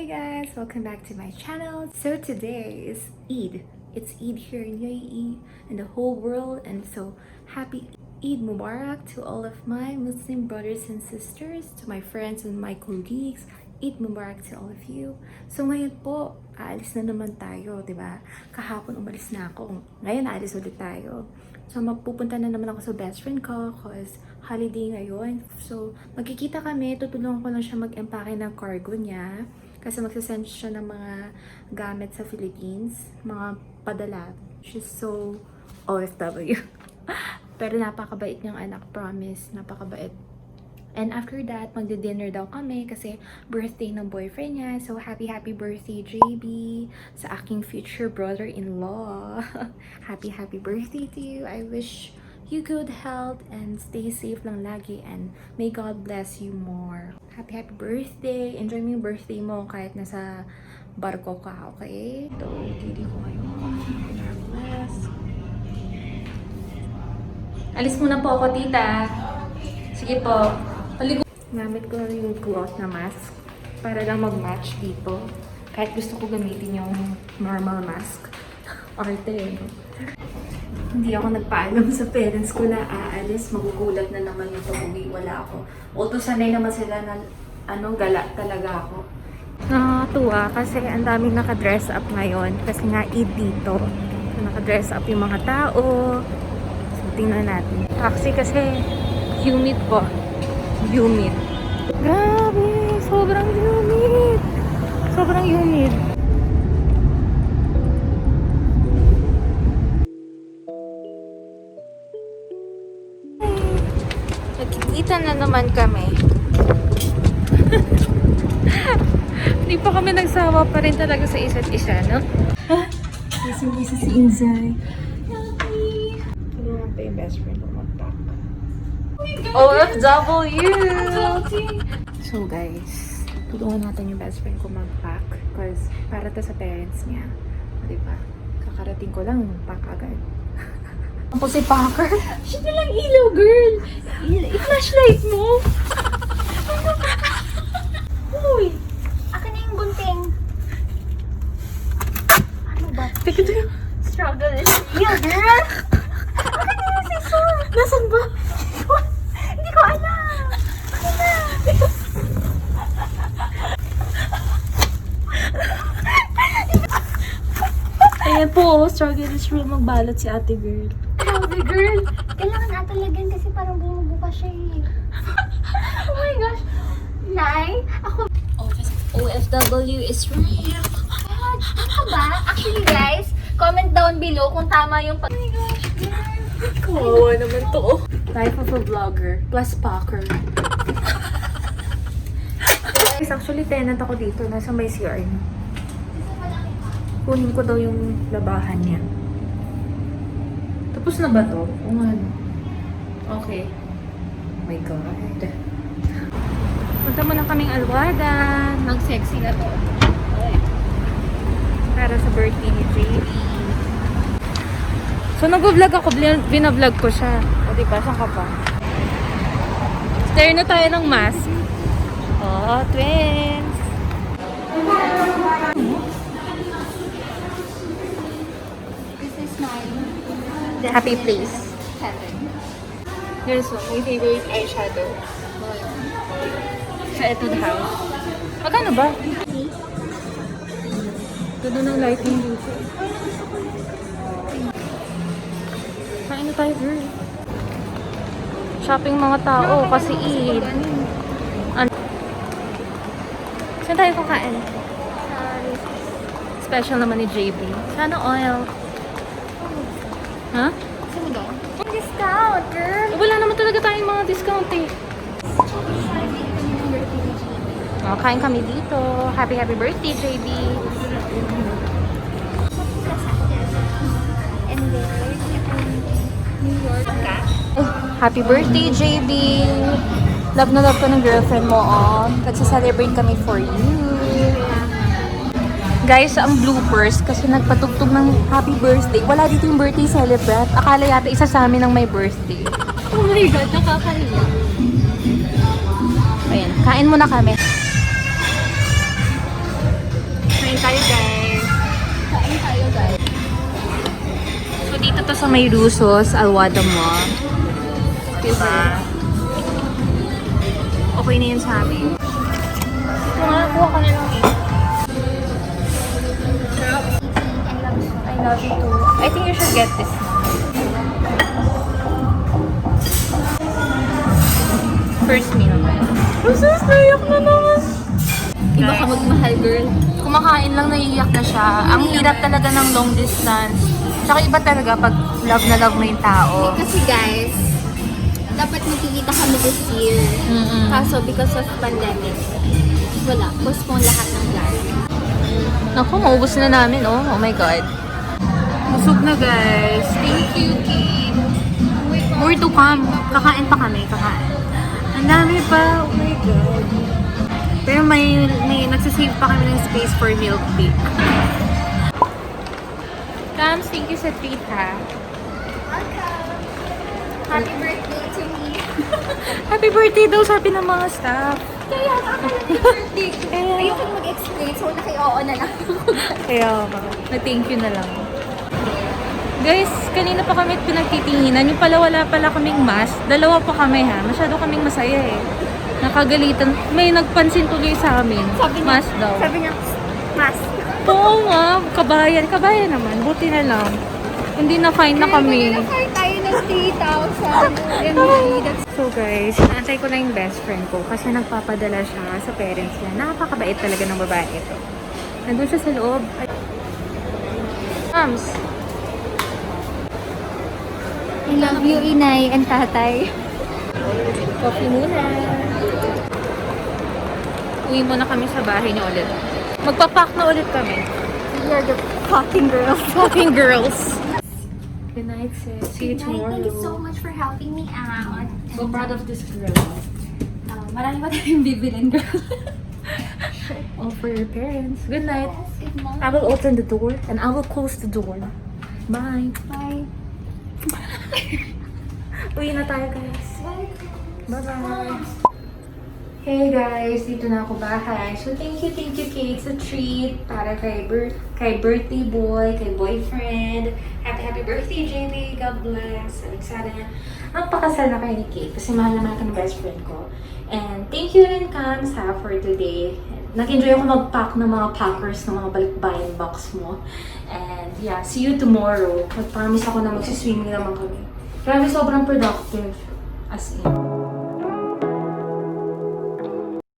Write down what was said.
guys, welcome back to my channel. So today is Eid. It's Eid here in UAE and the whole world, and so happy Eid Mubarak to all of my Muslim brothers and sisters, to my friends and my colleagues. Eid Mubarak to all of you. So ngayon po, aalis na naman tayo, di ba? Kahapon umalis na ako. Ngayon aalis ulit tayo. So mapupunta na naman ako sa best friend ko cause holiday ngayon. So magkikita kami, tutulungan ko lang siya mag-empake ng cargo niya. Kasi magsasend siya ng mga gamit sa Philippines, mga padala. She's so OFW. Pero napakabait niyang anak, promise. Napakabait. And after that, magdi-dinner daw kami kasi birthday ng boyfriend niya. So, happy birthday, JB, sa aking future brother-in-law. Happy birthday to you. I wish you good health and stay safe lang lagi, and may God bless you more. Happy birthday. Enjoy mo yung birthday mo kahit nasa barko ka, okay? Ito, didi ko ngayon. God bless. Alis muna po ako, tita. Sige po. Gamit ko yung cloth na mask para lang mag-match dito. Kahit gusto ko gamitin yung normal mask. Arte, no? Hindi ako nagpaalam sa parents ko na aalis. Magugulat na naman yung pag-uwi. Wala ako. Although sanay naman sila na gala talaga ako. Nakakatuwa kasi ang daming nakadress up ngayon. Kasi nga Eid dito. So, nakadress up yung mga tao. So, tingnan natin. Taxi kasi humid po. Humid. Grabe! Sobrang humid! Sobrang humid. Nagkikita na naman kami. Hindi pa kami nagsawa pa rin talaga sa isa't isa, no? Isa si Inzay. Tulungan pa yung best friend ko mag-pack. OFW! So guys, tulungan natin yung best friend ko mag-pack because para to sa parents niya. Diba? Kakarating ko lang, pack agad. Ang po si Packer? Siya nalang ilaw, girl! I-flashlight mo! Uy! Akin na yung gunting. Ano ba? Teka to yung Struggle is real, girl! Akin na yung scissor! Nasaan ba? Hindi ko alam! Akin na! Ayan po, struggle is real, magbalot si ate girl. Grabe, girl! Kailangan natalagyan kasi parang bumubuka siya eh. Oh my gosh! Nay, ako... OFW is real. God, ano ba? Actually, guys, comment down below kung tama yung pag... Oh my gosh, girl! Kawawa naman to. Life of a vlogger plus Packer. Guys, actually tenant ako dito. Nasa may CR na. Kunin ko daw yung labahan niya. Tapos na ba to? O ano? Okay. Oh my God. Punta muna kaming Alwada. Mag-sexy na to. Para sa birthday ni JB. So, nag-vlog ako. Bina-vlog ko siya. O, diba? Saan ka pa? Stare na tayo ng mask. Oh, twins! This is my... Happy place. Heaven. Here's one. My favorite eyeshadow. Sa Etude House. Magkano ba? Ganda ng lighting dito. Kain na tayo, girl. Shopping mga tao kasi Eid. Saan tayo kakain? Special naman ni JB. Sana oil. Ha? Sino ba? Discount, girl! Wala naman talaga tayong mga discount eh. Oh, kain kami dito. Happy birthday, JB. And then, New York cash. Happy birthday, JB. Love na love ko ng girlfriend mo, oh. Nagsa-celebrate kami for you. Guys, ang bloopers kasi nagpatugtog ng happy birthday. Wala dito yung birthday celebrant. Akala yata isa sa amin ang may birthday. Oh my God, nakakahiya. Ayan, kain muna kami. Kain tayo, guys. Kain tayo, guys. So, dito to sa may Russos, alwhadamall. Diba? Okay na yun sa amin. Kuha ka na lang eh. I love you too. I think you should get this. First meal. Russos, naiyak na naman. Iba ka magmahal, girl. Kumakain lang, naiiyak na siya. Ang hirap talaga ng long distance. Tsaka iba talaga pag love na love mo yung tao. Kasi guys, dapat magkikita kami this year. Kaso because of pandemic, wala. Postpone lahat ng plan. Naku, maubos na namin, oh. Oh my God. Busog na, guys. Thank you, Kim. More to come. Kakain pa kami, kakain. Ang dami pa. Oh my God. Pero may nagsisave pa kami ng space for milk tea. Kams, thank you sa treat, ha? Happy birthday to me. Happy birthday daw, sabi ng mga staff. Kaya happy birthday. Ayoko na mag-explain, so naki-oo na lang. Kaya, na-thank you na lang. Guys, kanina pa kami pinagtitinginan. Yung pala wala pala kaming mask. Dalawa pa kami, ha? Masyado kaming masaya, eh. Nakagalitan. May nagpansin tuloy sa amin. Mask daw. Sabi niya, mask. Oo nga, kabayan. Kabayan naman. Buti na lang. Hindi na-fine na kami. Nag-fire tayo ng 3,000 So guys, naantay ko na yung best friend ko kasi nagpapadala siya sa parents niya. Napakabait talaga ng babae ito. Nandun siya sa loob. Mams, I love you, inay and tatay. coffee muna. Uwi muna kami sa bahay niyo ulit. Magpapak na ulit kami. We are the fucking girls. Fucking girls. Good night, sis. See you tomorrow. Thank you so much for helping me out. So proud of this girl. Marami pa tayong bibilin, girl. All for your parents. Good night. Good night. I will open the door and I will close the door. Bye. Bye. Uwi na tayo, guys. Bye-bye. Hey guys, dito na ako bahay. So thank you Kate sa treat para kay birthday boy, kay boyfriend. Happy birthday JB, God bless. Sana magpakasal na kayo ni Kate kasi mahal na mahal ka ng best friend ko. And thank you rin Kams for today. Nag-enjoy ako mag-pack ng mga packers ng mga balikbayan box mo. And yeah, see you tomorrow. Mag-promise ako na magsiswimming naman kami. Grabe, sobrang productive. As in.